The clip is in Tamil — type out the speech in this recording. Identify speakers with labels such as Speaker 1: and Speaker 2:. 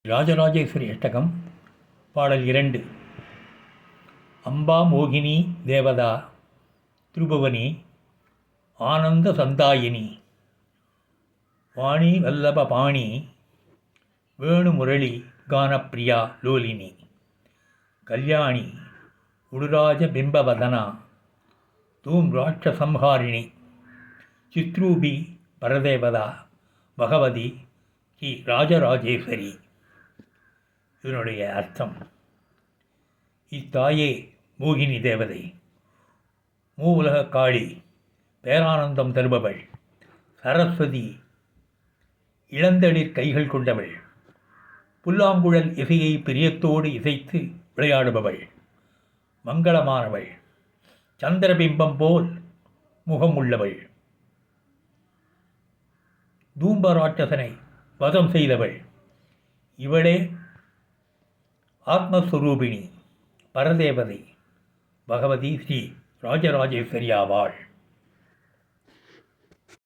Speaker 1: ராஜராஜேஸ்வரி அஷ்டகம் பாடல் 2. அம்பா மோகினி தேவதா திரிபுவனி ஆனந்த சந்தாயினி வாணி வல்லப பாணி வேணுமுரளி கானப்பிரியா லோலினி கல்யாணி உடுராஜ பிம்பவதனா தூம் ராட்சசம்ஹாரிணி சித்ரூபி பரதேவதா பகவதி ஸ்ரீ ராஜராஜேஸ்வரி. இதனுடைய அர்த்தம், இத்தாயே மோகினி தேவதை, மூவுலக காளி, பேரானந்தம் தருபவள், சரஸ்வதி, இளந்தளிர் கைகள் கொண்டவள், புல்லாங்குழல் இசையை பிரியத்தோடு இசைத்து விளையாடுபவள், மங்களமானவள், சந்திரபிம்பம் போல் முகம் உள்ளவள், தூம்பராட்சசனை வதம் செய்தவள், இவளே ஆத்மஸ்வரூபிணி பரதேவதை பகவதி ஸ்ரீ ராஜராஜேஸ்வரி ஆவாள்.